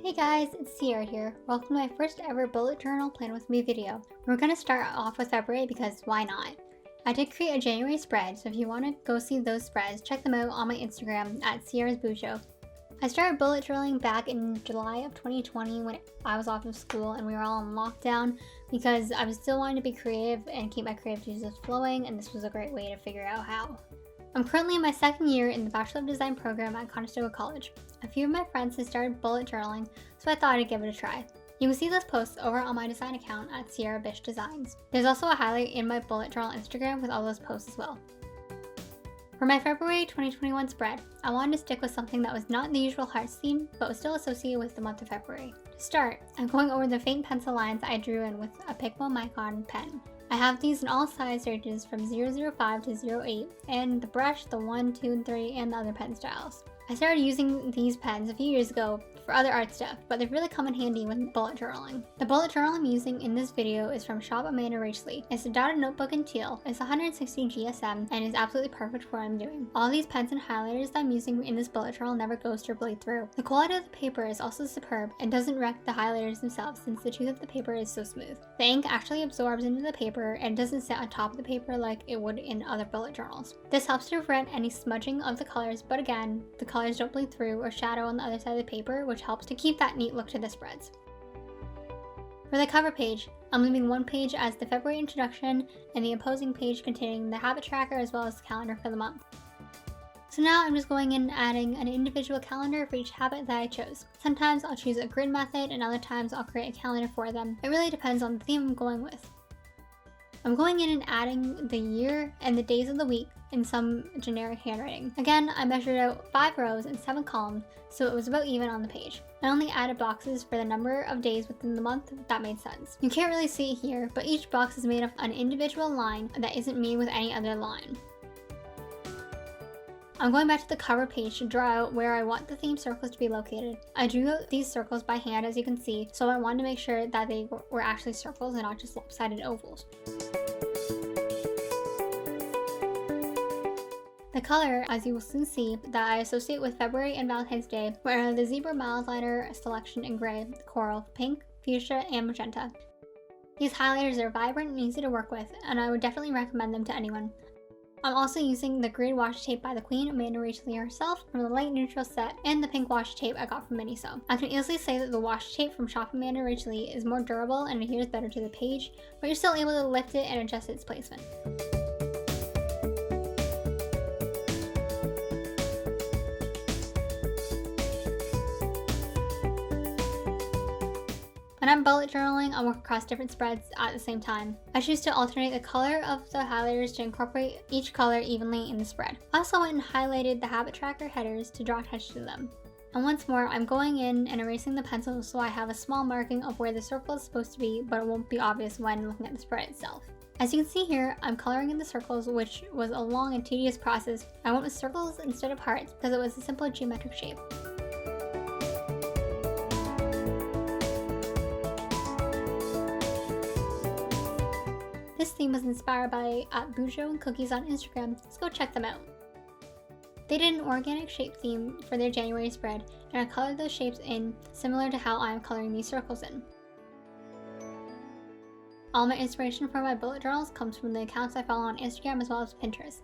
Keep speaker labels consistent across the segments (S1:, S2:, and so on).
S1: Hey guys, it's Ciera here. Welcome to my first ever bullet journal plan with me video. We're going to start off with February because why not? I did create a January spread, so if you want to go see those spreads, check them out on my Instagram at Ciera's Bujo. I started bullet journaling back in July of 2020 when I was off of school and we were all in lockdown because I was still wanting to be creative and keep my creative juices flowing, and this was a great way to figure out how. I'm currently in my second year in the Bachelor of Design program at Conestoga College. A few of my friends have started bullet journaling, so I thought I'd give it a try. You can see those posts over on my design account at Ciera Bish Designs. There's also a highlight in my bullet journal Instagram with all those posts as well. For my February 2021 spread, I wanted to stick with something that was not the usual hearts theme, but was still associated with the month of February. To start, I'm going over the faint pencil lines I drew in with a Pigmo Micron pen. I have these in all size ranges from 005 to 08, and the brush, the 1, 2, and 3, and the other pen styles. I started using these pens a few years ago for other art stuff, but they've really come in handy with bullet journaling. The bullet journal I'm using in this video is from Shop Amanda Rachley. It's a dotted notebook in teal, it's 160 GSM, and is absolutely perfect for what I'm doing. All these pens and highlighters that I'm using in this bullet journal never goes to bleed through. The quality of the paper is also superb and doesn't wreck the highlighters themselves since the tooth of the paper is so smooth. The ink actually absorbs into the paper and doesn't sit on top of the paper like it would in other bullet journals. This helps to prevent any smudging of the colors, but again, the colors don't bleed through or shadow on the other side of the paper, which helps to keep that neat look to the spreads. For the cover page, I'm leaving one page as the February introduction and the opposing page containing the habit tracker as well as the calendar for the month. So now I'm just going in and adding an individual calendar for each habit that I chose. Sometimes I'll choose a grid method and other times I'll create a calendar for them. It really depends on the theme I'm going with. I'm going in and adding the year and the days of the week in some generic handwriting. Again, I measured out 5 rows and 7 columns, so it was about even on the page. I only added boxes for the number of days within the month, if that made sense. You can't really see it here, but each box is made of an individual line that isn't made with any other line. I'm going back to the cover page to draw out where I want the theme circles to be located. I drew these circles by hand, as you can see, so I wanted to make sure that they were actually circles and not just lopsided ovals. The color, as you will soon see, that I associate with February and Valentine's Day were the Zebra Mild Liner selection in gray, coral, pink, fuchsia, and magenta. These highlighters are vibrant and easy to work with, and I would definitely recommend them to anyone. I'm also using the green washi tape by the Queen, Amanda Rachley herself, from the light neutral set, and the pink washi tape I got from Miniso. I can easily say that the washi tape from Shop Amanda Rachley is more durable and adheres better to the page, but you're still able to lift it and adjust its placement. When I'm bullet journaling, I work across different spreads at the same time. I choose to alternate the color of the highlighters to incorporate each color evenly in the spread. I also went and highlighted the habit tracker headers to draw attention to them. And once more, I'm going in and erasing the pencil so I have a small marking of where the circle is supposed to be, but it won't be obvious when looking at the spread itself. As you can see here, I'm coloring in the circles, which was a long and tedious process. I went with circles instead of hearts because it was a simple geometric shape. This theme was inspired by Bujo and Cookies on Instagram, so go check them out. They did an organic shape theme for their January spread, and I colored those shapes in similar to how I am coloring these circles in. All my inspiration for my bullet journals comes from the accounts I follow on Instagram as well as Pinterest.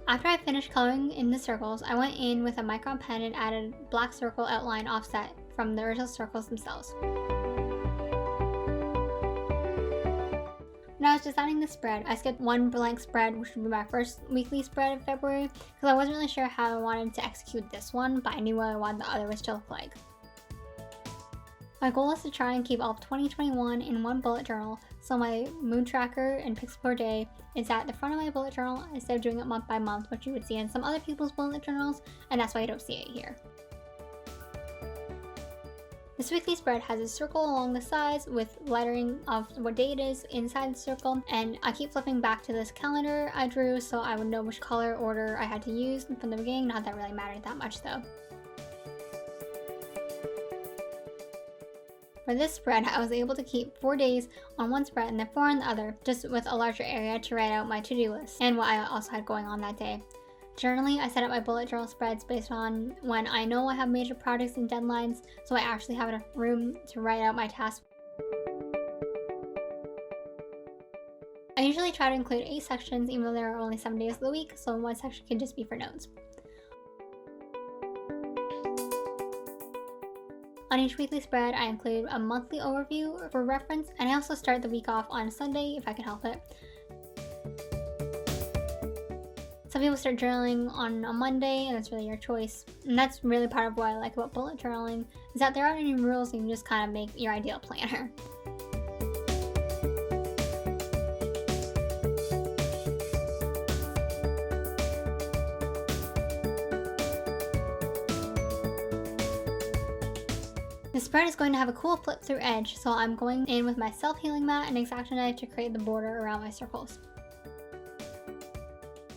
S1: After I finished coloring in the circles, I went in with a micron pen and added black circle outline offset from the original circles themselves. When I was designing the spread, I skipped one blank spread, which would be my first weekly spread of February, because I wasn't really sure how I wanted to execute this one, but I knew what I wanted the other ones to look like. My goal is to try and keep all of 2021 in one bullet journal, so my mood tracker and pixel per day is at the front of my bullet journal instead of doing it month by month, which you would see in some other people's bullet journals, and that's why you don't see it here. This weekly spread has a circle along the sides with lettering of what day it is inside the circle, and I keep flipping back to this calendar I drew so I would know which color order I had to use from the beginning, not that it really mattered that much though. For this spread, I was able to keep 4 days on one spread and then 4 on the other, just with a larger area to write out my to-do list and what I also had going on that day. Generally, I set up my bullet journal spreads based on when I know I have major projects and deadlines, so I actually have enough room to write out my tasks. I usually try to include 8 sections even though there are only 7 days of the week, so one section can just be for notes. On each weekly spread, I include a monthly overview for reference, and I also start the week off on a Sunday if I can help it. Some people start journaling on a Monday, and that's really your choice. And that's really part of what I like about bullet journaling, is that there aren't any rules, and you can just kind of make your ideal planner. The spread is going to have a cool flip through edge, so I'm going in with my self-healing mat and X-Acto knife to create the border around my circles.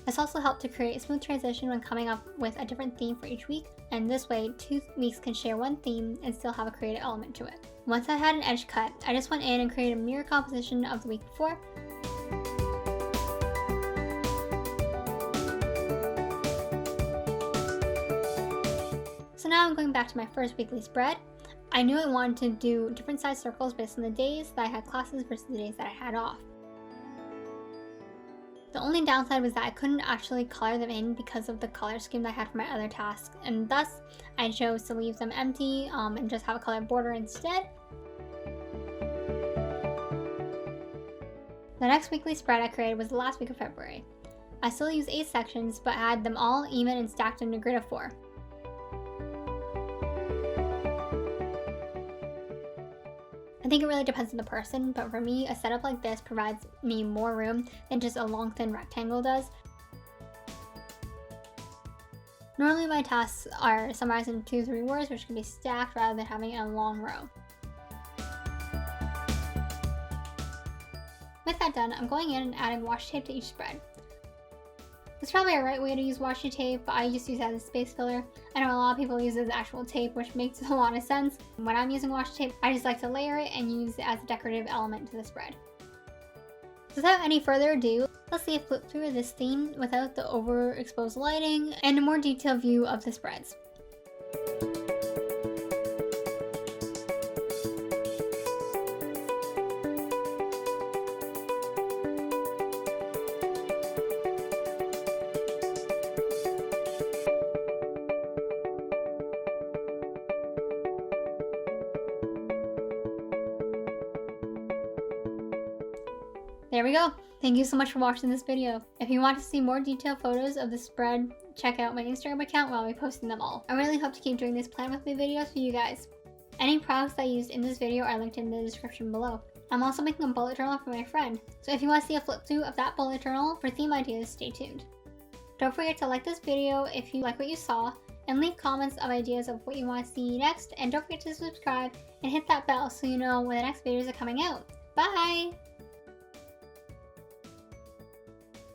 S1: This also helped to create a smooth transition when coming up with a different theme for each week, and this way 2 weeks can share one theme and still have a creative element to it. Once I had an edge cut, I just went in and created a mirror composition of the week before. So now I'm going back to my first weekly spread. I knew I wanted to do different size circles based on the days that I had classes versus the days that I had off. The only downside was that I couldn't actually color them in because of the color scheme that I had for my other tasks, and thus I chose to leave them empty and just have a colored border instead. The next weekly spread I created was the last week of February. I still used 8 sections, but had them all even and stacked in a grid of 4. I think it really depends on the person, but for me, a setup like this provides me more room than just a long thin rectangle does. Normally my tasks are summarized in 2-3 words, which can be stacked rather than having a long row. With that done, I'm going in and adding washi tape to each spread. It's probably a right way to use washi tape, but I just use it as a space filler. I know a lot of people use it as actual tape, which makes a lot of sense. When I'm using washi tape, I just like to layer it and use it as a decorative element to the spread. Without any further ado, let's see a flip through of this theme without the overexposed lighting and a more detailed view of the spreads. There we go. Thank you so much for watching this video. If you want to see more detailed photos of the spread, check out my Instagram account where I'll be posting them all. I really hope to keep doing this plan with me videos for you guys. Any products I used in this video are linked in the description below. I'm also making a bullet journal for my friend, so if you want to see a flip through of that bullet journal for theme ideas, stay tuned. Don't forget to like this video if you like what you saw, and leave comments of ideas of what you want to see next, and don't forget to subscribe and hit that bell so you know when the next videos are coming out. Bye!